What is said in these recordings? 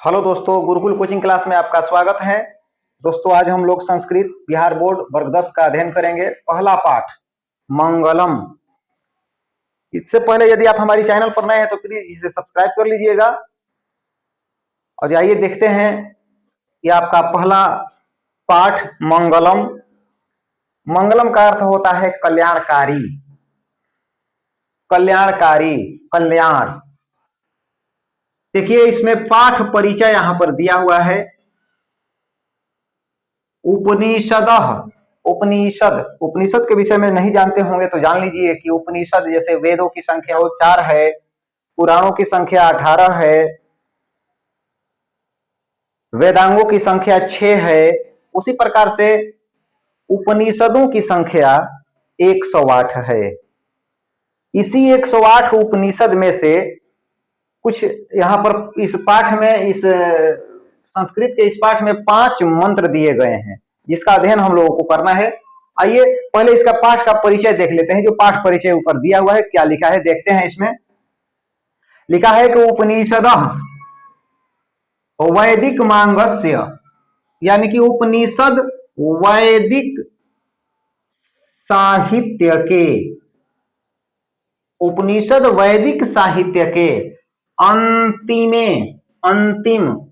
Hello दोस्तों, Gurukul coaching class में आपका स्वागत है। दोस्तों, आज हम लोग संस्कृत बिहार बोर्ड वर्ग 10 का अध्ययन करेंगे। पहला पाठ मंगलम। इससे पहले यदि आप हमारी चैनल पर नए हैं तो प्लीज इसे सब्सक्राइब कर लीजिएगा। और आइए देखते हैं, ये आपका पहला पाठ मंगलम। मंगलम का अर्थ होता है कल्याणकारी। कल्याणकारी, कल्याण। देखिए, इसमें पाठ परिचय यहां पर दिया हुआ है। उपनिषद। उपनिषद, उपनिषद के विषय में नहीं जानते होंगे तो जान लीजिए कि उपनिषद जैसे वेदों की संख्या वो 4 है, पुराणों की संख्या 18 है, वेदांगों की संख्या 6 है। उसी प्रकार से उपनिषदों की संख्या 108 है। इसी 108 उपनिषद में से कुछ यहाँ पर इस पाठ में, इस संस्कृत के इस पाठ में 5 मंत्र दिए गए हैं जिसका अध्ययन हम लोगों को करना है। आइए पहले इसका पाठ का परिचय देख लेते हैं। जो पाठ परिचय ऊपर दिया हुआ है, क्या लिखा है देखते हैं। इसमें लिखा है कि उपनिषद वैदिक मांगस्य, यानी कि उपनिषद वैदिक साहित्य के, उपनिषद वैदिक साहित्य के अंतिम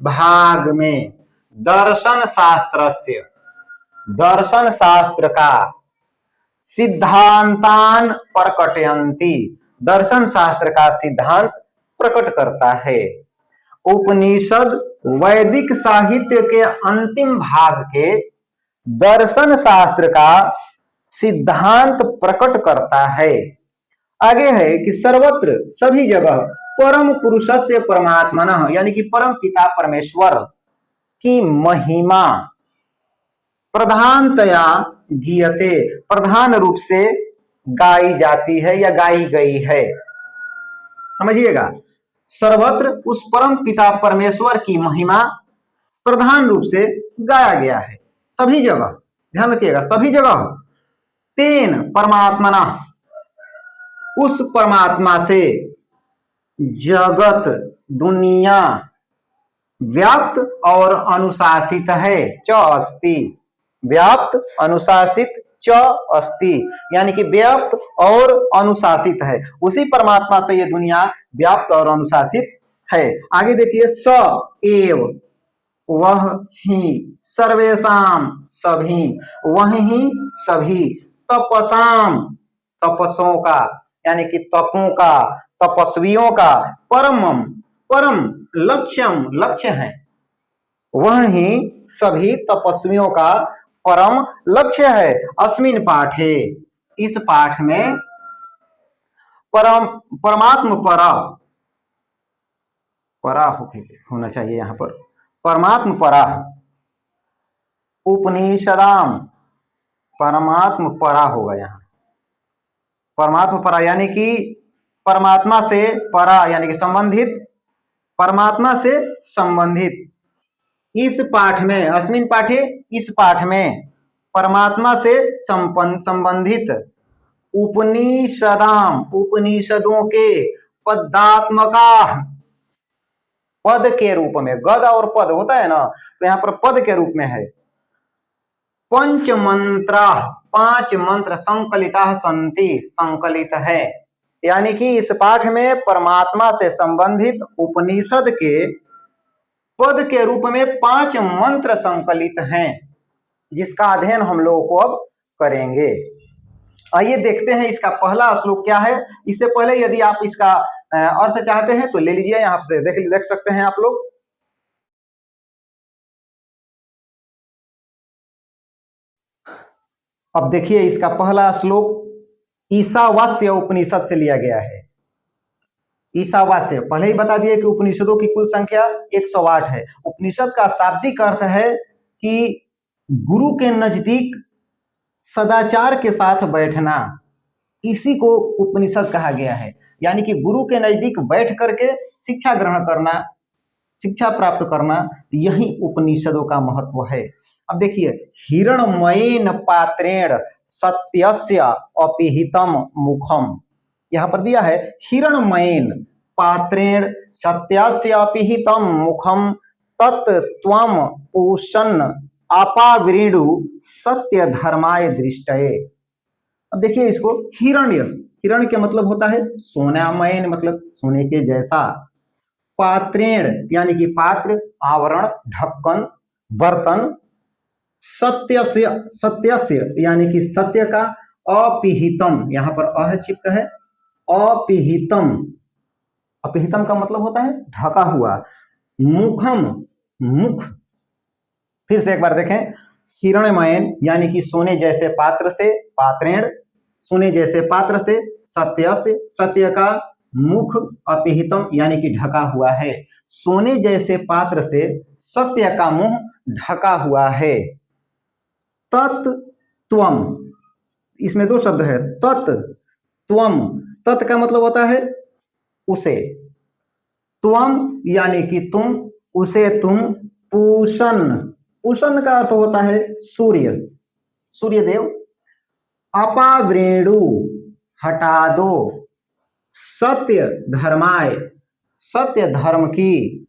भाग में दर्शन शास्त्रस्य, दर्शन शास्त्र का सिद्धांतान प्रकटयन्ति, दर्शन शास्त्र का सिद्धांत प्रकट करता है। उपनिषद वैदिक साहित्य के अंतिम भाग के दर्शन शास्त्र का सिद्धांत प्रकट करता है। आगे है कि सर्वत्र, सभी जगह, परम पुरुषस्य परमात्मनः, यानी कि परम पिता परमेश्वर की महिमा प्रधानतया गीयते, प्रधान रूप से गाई जाती है या गाई गई है। समझिएगा, सर्वत्र उस परम पिता परमेश्वर की महिमा प्रधान रूप से गाया गया है, सभी जगह। ध्यान रखिएगा, सभी जगह। तेन परमात्मना, उस परमात्मा से जगत, दुनिया व्याप्त और अनुशासित है। च अस्ति, व्याप्त अनुशासित च अस्ति, यानी कि व्याप्त और अनुशासित है। उसी परमात्मा से ये दुनिया व्याप्त और अनुशासित है। आगे देखिए, स एव, वह ही, सर्वेशाम, सभी, वह ही सभी, तपसाम, तपस्सों का, यानी कि तपों का, तपस्वियों का, परमम, परम, लक्ष्यम, लक्ष्य है, वह ही सभी तपस्वियों का परम लक्ष्य है। अस्मिन पाठे, इस पाठ में परमात्म परा, परा होना चाहिए यहां पर, परमात्म परा, उपनिषदाम, परमात्म परा होगा यहां, परमात्म परा, यानी कि परमात्मा से परा, यानी कि संबंधित, परमात्मा से संबंधित। इस पाठ में, अस्मिन पाठे, इस पाठ में परमात्मा से संबंधित उपनिषदाम, उपनिषदों के पदात्मका, पद के रूप में, गद और पद होता है ना, तो यहां पर पद के रूप में है। पंच मंत्र, 5 मंत्र संकलिता संति, संकलित है, यानी कि इस पाठ में परमात्मा से संबंधित उपनिषद के पद के रूप में 5 मंत्र संकलित हैं, जिसका अध्ययन हम लोगों को अब करेंगे। आइए देखते हैं इसका पहला श्लोक क्या है। इससे पहले यदि आप इसका अर्थ चाहते हैं तो ले लीजिए, यहां से देख सकते हैं आप लोग। अब देखिए, इसका पहला श्लोक ईशावास्य उपनिषद से लिया गया है। ईशावास्य, पहले ही बता दिए कि उपनिषदों की कुल संख्या 108 है। उपनिषद का शाब्दिक अर्थ है कि गुरु के नजदीक सदाचार के साथ बैठना, इसी को उपनिषद कहा गया है। यानी कि गुरु के नजदीक बैठ करके शिक्षा ग्रहण करना, शिक्षा प्राप्त करना, यही उपनिषदों का महत्व है। अब देखिए, हिरणमयेन पात्रेण सत्यस्य अपिहितम मुखम, यहां पर दिया है हिरणमयेन पात्रेण सत्यस्य अपिहितम मुखम तत्त्वम पूषण अपावृणु सत्य धर्माय दृष्टये। अब देखिए इसको, हिरण्य, हिरण्य का मतलब होता है सोनामयन, मतलब सोने के जैसा। पात्रेण यानी कि पात्र, आवरण, ढक्कन, बर्तन। सत्यस्य, सत्यस्य यानी कि सत्य का। अपिहितम, यहां पर अह चिपक है, अपिहितम, अपिहितम का मतलब होता है ढका हुआ। मुखम, मुख। फिर से एक बार देखें, हिरण्यमयन यानी कि सोने जैसे पात्र से, पात्रेण सोने जैसे पात्र से, सत्य से सत्य का, मुख अपिहितम यानी कि ढका हुआ है, सोने जैसे पात्र से सत्य का मुंह ढका हुआ है। तत्त्वम, इसमें दो शब्द है, तत्त्वम, तत् का मतलब होता है उसे, त्वम यानी कि तुम, उसे तुम, पूषण, पूषण का अर्थ होता है सूर्य, सूर्यदेव। अपावृणु हटा दो, सत्य धर्माय सत्य धर्म की,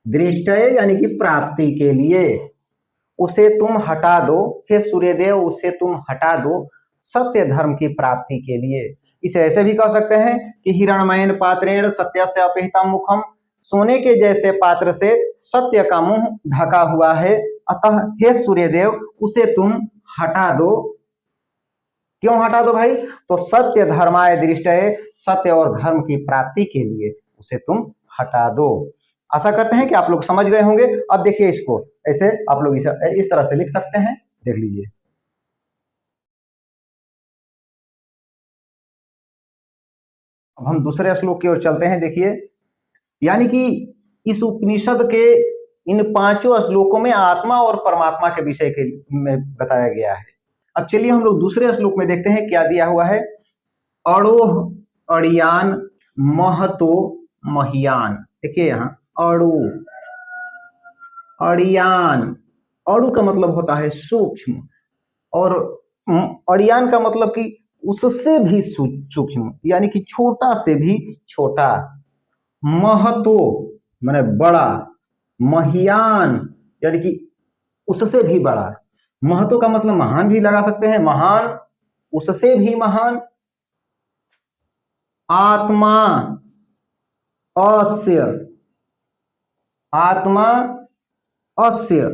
दृष्टये यानी कि प्राप्ति के लिए, उसे तुम हटा दो, हे सूर्यदेव उसे तुम हटा दो सत्य धर्म की प्राप्ति के लिए। इसे ऐसे भी कह सकते हैं कि हिरण्मयन पात्रेण सत्यस्य अपिहितम मुखम, सोने के जैसे पात्र से सत्य का मुंह ढका हुआ है, अतः हे सूर्यदेव उसे तुम हटा दो। क्यों हटा दो भाई? तो सत्य धर्माय दृष्टये, सत्य और धर्म की प्राप्ति के लिए उसे तुम हटा दो। आशा करते हैं कि आप लोग समझ गए होंगे। अब देखिए इसको, ऐसे आप लोग इस तरह से लिख सकते हैं, देख लीजिए। अब हम दूसरे श्लोक की ओर चलते हैं। देखिए, यानी कि इस उपनिषद के इन पांचों श्लोकों में आत्मा और परमात्मा के विषय के में बताया गया है। अब चलिए हम लोग दूसरे श्लोक में देखते हैं क्या दिया हुआ है। अड़ोह अड़ियान महतो महियान। देखिए यहाँ अड़ु, अड़ियान, अड़ु का मतलब होता है सूक्ष्म, और अड़ियान का मतलब कि उससे भी सूक्ष्म, यानी कि छोटा से भी छोटा। महतो माने बड़ा, महियान यानी कि उससे भी बड़ा। महतो का मतलब महान भी लगा सकते हैं, महान, उससे भी महान। आत्मा अस्य, आत्मा अस्य,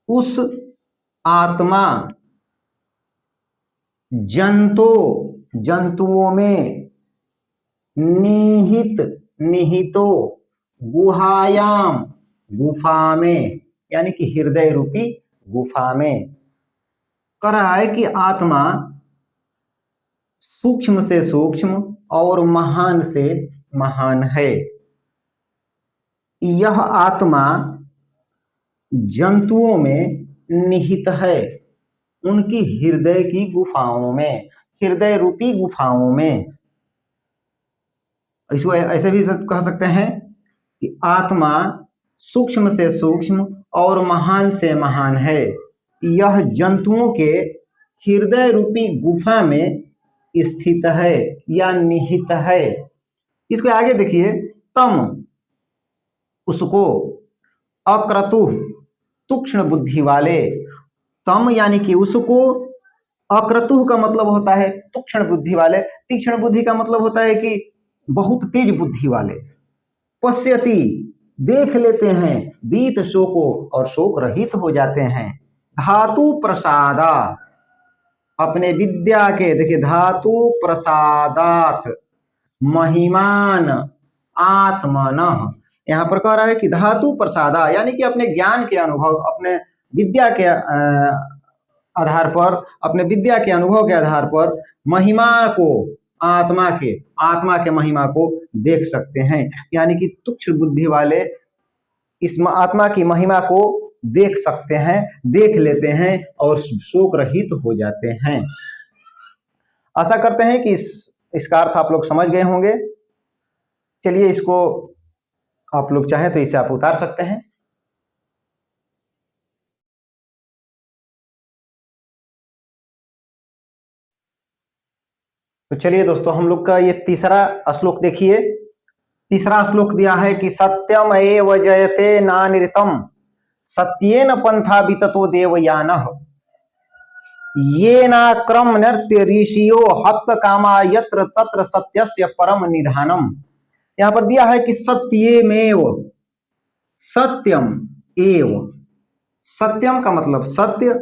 उस आत्मा, जंतु जंतुओं में, निहित निहितो, गुहायाम गुफा में, यानी कि हृदय रूपी गुफा में। कह रहा है कि आत्मा सूक्ष्म से सूक्ष्म और महान से महान है। यह आत्मा जंतुओं में निहित है, उनकी हृदय की गुफाओं में, हृदय रूपी गुफाओं में। इसको ऐसे भी कह सकते हैं कि आत्मा सूक्ष्म से सूक्ष्म और महान से महान है, यह जंतुओं के हृदय रूपी गुफा में स्थित है या निहित है। इसके आगे देखिए, तम उसको, अक्रतु तीक्ष्ण बुद्धि वाले, तम यानी कि उसको, अक्रतु का मतलब होता है तीक्ष्ण बुद्धि वाले, तीक्ष्ण बुद्धि का मतलब होता है कि बहुत तेज बुद्धि वाले। पश्यति देख लेते हैं, बीत शोको और शोक रहित हो जाते हैं। धातु प्रसादा, अपने विद्या के, देखिए धातु प्रसादात महिमान आत्मनः, यहाँ पर कह रहा है कि धातु प्रसादा यानी कि अपने ज्ञान के अनुभव, अपने विद्या के आधार पर, अपने विद्या के अनुभव के आधार पर महिमा को, आत्मा के महिमा को देख सकते हैं। यानी कि तुच्छ बुद्धि वाले इस आत्मा की महिमा को देख सकते हैं, देख लेते हैं और शोक रहित हो जाते हैं। आशा करते हैं कि इसका अर्थ आप लोग समझ गए होंगे। चलिए इसको आप लोग चाहें तो इसे आप उतार सकते हैं। तो चलिए दोस्तों, हम लोग का ये तीसरा श्लोक देखिए। तीसरा श्लोक दिया है कि सत्यम एव जयते नानिरतम सत्येन पंथा विततो देवयानः येनाक्रम नृत्य ऋषियो हप्त कामा यत्र तत्र सत्यस्य परम निधानम। यहां पर दिया है कि सत्यमेव, सत्यम एव, सत्यम का मतलब सत्य,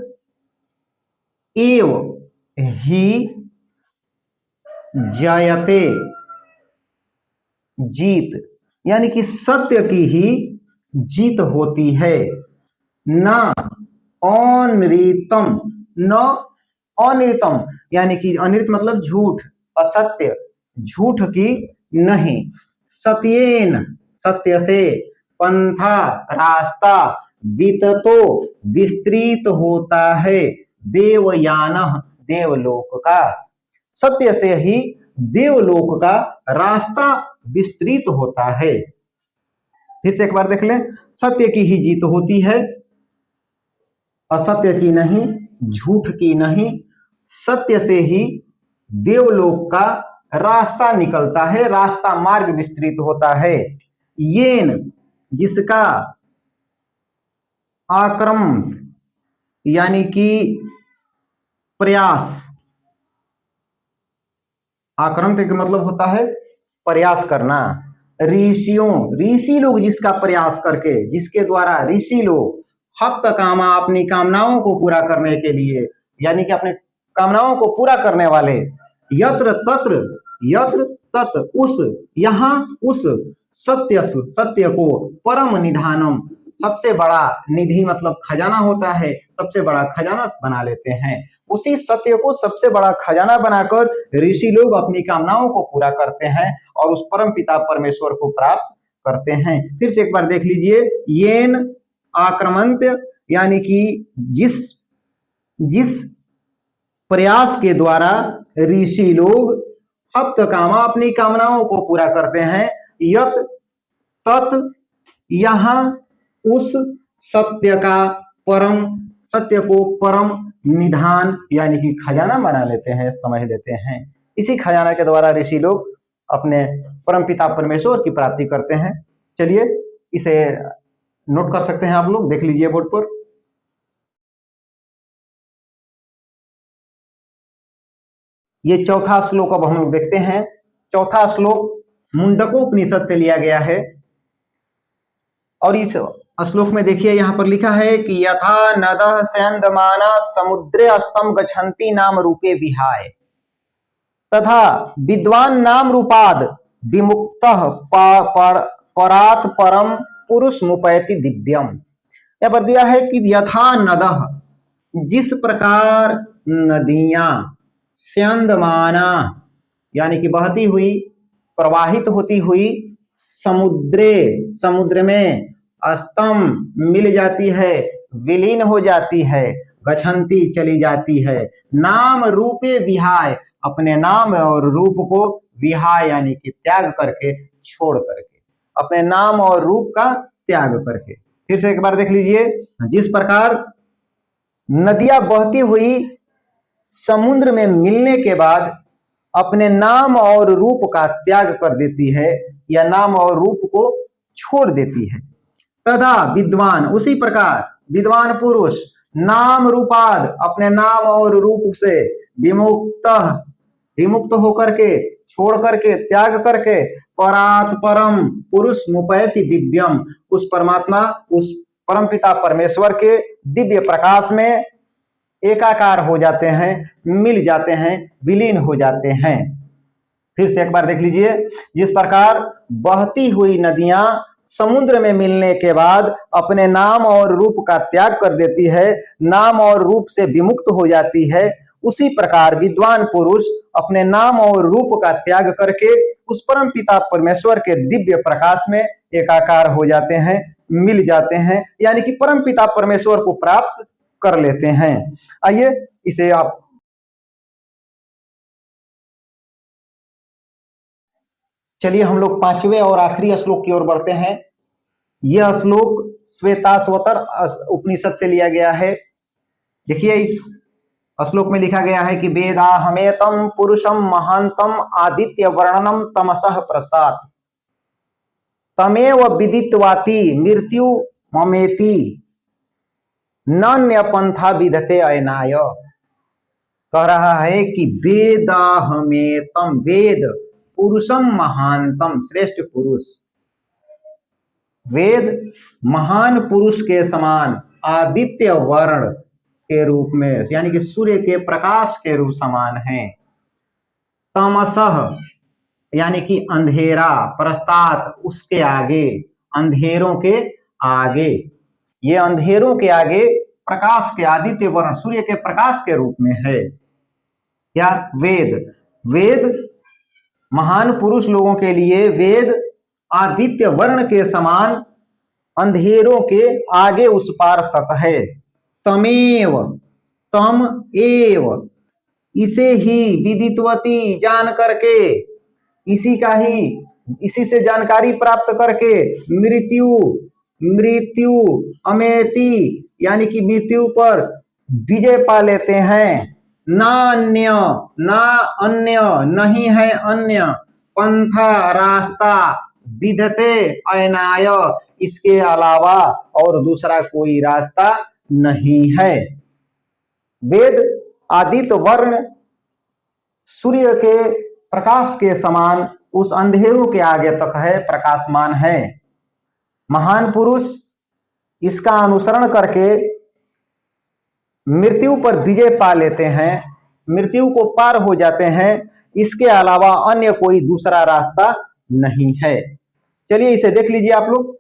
एव ही, जयते जीत, यानी कि सत्य की ही जीत होती है। न अनृतम, न अनृतम यानी कि अनृत मतलब झूठ, असत्य, झूठ की नहीं। सत्येन सत्य से, पंथा रास्ता, विततो विस्तृत होता है, देवयान देवलोक का, सत्य से ही देवलोक का रास्ता विस्तृत होता है। फिर से एक बार देख लें, सत्य की ही जीत होती है, असत्य की नहीं, झूठ की नहीं, सत्य से ही देवलोक का रास्ता निकलता है, रास्ता मार्ग विस्तृत होता है। येन जिसका, आक्रम यानी कि प्रयास, आक्रम का मतलब होता है प्रयास करना, ऋषियों ऋषि लोग जिसका प्रयास करके, जिसके द्वारा ऋषि लोग हप्त कामा अपनी कामनाओं को पूरा करने के लिए, यानी कि अपने कामनाओं को पूरा करने वाले, यत्र तत्र, यत्र तत् उस, यहाँ उस, सत्य सत्य को, परम निधानम सबसे बड़ा, निधि मतलब खजाना होता है, सबसे बड़ा खजाना बना लेते हैं, उसी सत्य को सबसे बड़ा खजाना बनाकर ऋषि लोग अपनी कामनाओं को पूरा करते हैं और उस परम पिता परमेश्वर को प्राप्त करते हैं। फिर से एक बार देख लीजिए, येन आक्रमंत यानी कि जिस जिस प्रयास के द्वारा ऋषि लोग हप्त कामा अपनी कामनाओं को पूरा करते हैं, यत तत् यहाँ उस सत्य का, परम सत्य को परम निधान यानी कि खजाना बना लेते हैं, समझ लेते हैं। इसी खजाना के द्वारा ऋषि लोग अपने परम पिता परमेश्वर की प्राप्ति करते हैं। चलिए इसे नोट कर सकते हैं, आप लोग देख लीजिए बोर्ड पर। ये चौथा श्लोक अब हम लोग देखते हैं। चौथा श्लोक मुंडकोपनिषद से लिया गया है और इस श्लोक में देखिए यहाँ पर लिखा है कि यथा नदः स्यन्दमाना समुद्रे अस्तम गच्छन्ति नाम रूपे विहाय तथा विद्वान नाम रूपाद विमुक्तः परात् परम पुरुष मुपैति दिव्यम। यहाँ पर दिया है कि यथा नदः, जिस प्रकार नदियां, स्यन्दमाना यानी कि बहती हुई, प्रवाहित होती हुई, समुद्रे समुद्र में, अस्तम मिल जाती है, विलीन हो जाती है, गच्छन्ति चली जाती है, नाम रूपे विहाय अपने नाम और रूप को, विहाय यानी कि त्याग करके, छोड़ करके, अपने नाम और रूप का त्याग करके। फिर से एक बार देख लीजिए, जिस प्रकार नदियां बहती हुई समुद्र में मिलने के बाद अपने नाम और रूप का त्याग कर देती है या नाम और रूप को छोड़ देती है, तथा विद्वान उसी प्रकार विद्वान पुरुष नाम रूपाद अपने नाम और रूप से विमुक्त होकर के, छोड़ करके, त्याग करके, परात् परम पुरुष मुपैति दिव्यम उस परमात्मा, उस परमपिता परमेश्वर के दिव्य प्रकाश में एकाकार हो जाते हैं, मिल जाते हैं, विलीन हो जाते हैं। फिर से एक बार देख लीजिए, जिस प्रकार बहती हुई नदियां समुद्र में मिलने के बाद अपने नाम और रूप का त्याग कर देती है, नाम और रूप से विमुक्त हो जाती है, उसी प्रकार विद्वान पुरुष अपने नाम और रूप का त्याग करके उस परम पिता परमेश्वर के दिव्य प्रकाश में एकाकार हो जाते हैं, मिल जाते हैं, यानी कि परम पिता परमेश्वर को प्राप्त कर लेते हैं। आइए इसे आप चलिए हम लोग पांचवें और आखिरी श्लोक की ओर बढ़ते हैं। यह श्लोक श्वेताश्वतर उपनिषद से लिया गया है। देखिए इस श्लोक में लिखा गया है कि वेदाहमेतम पुरुषम महांतम आदित्य वर्णनम तमसः प्रसाद। तमेव विदित्वाति मृत्यु ममेति नन्य पंथा विधते अयनाय। कह रहा है कि वेदाहमेतम, वेद पुरुषम महानतम, श्रेष्ठ पुरुष, वेद महान पुरुष के समान आदित्य वर्ण के रूप में, यानी कि सूर्य के प्रकाश के रूप समान है। तमसः यानी कि अंधेरा, पश्चात उसके आगे, अंधेरों के आगे, ये अंधेरों के आगे प्रकाश के, आदित्य वर्ण सूर्य के प्रकाश के रूप में है क्या? वेद। वेद महान पुरुष लोगों के लिए वेद आदित्य वर्ण के समान अंधेरों के आगे उस पार तक है। तमेव, तम एव, इसे ही, विदित्वती जान करके, इसी का ही, इसी से जानकारी प्राप्त करके, मृत्यु, मृत्यु अमेति यानी कि मृत्यु पर विजय पा लेते हैं। ना अन्य, ना अन्य, नहीं है अन्य, पंथा रास्ता, विधते अयनाय, इसके अलावा और दूसरा कोई रास्ता नहीं है। वेद आदित्य वर्ण सूर्य के प्रकाश के समान उस अंधेरों के आगे तक है, प्रकाशमान है। महान पुरुष इसका अनुसरण करके मृत्यु पर विजय पा लेते हैं, मृत्यु को पार हो जाते हैं, इसके अलावा अन्य कोई दूसरा रास्ता नहीं है। चलिए इसे देख लीजिए आप लोग।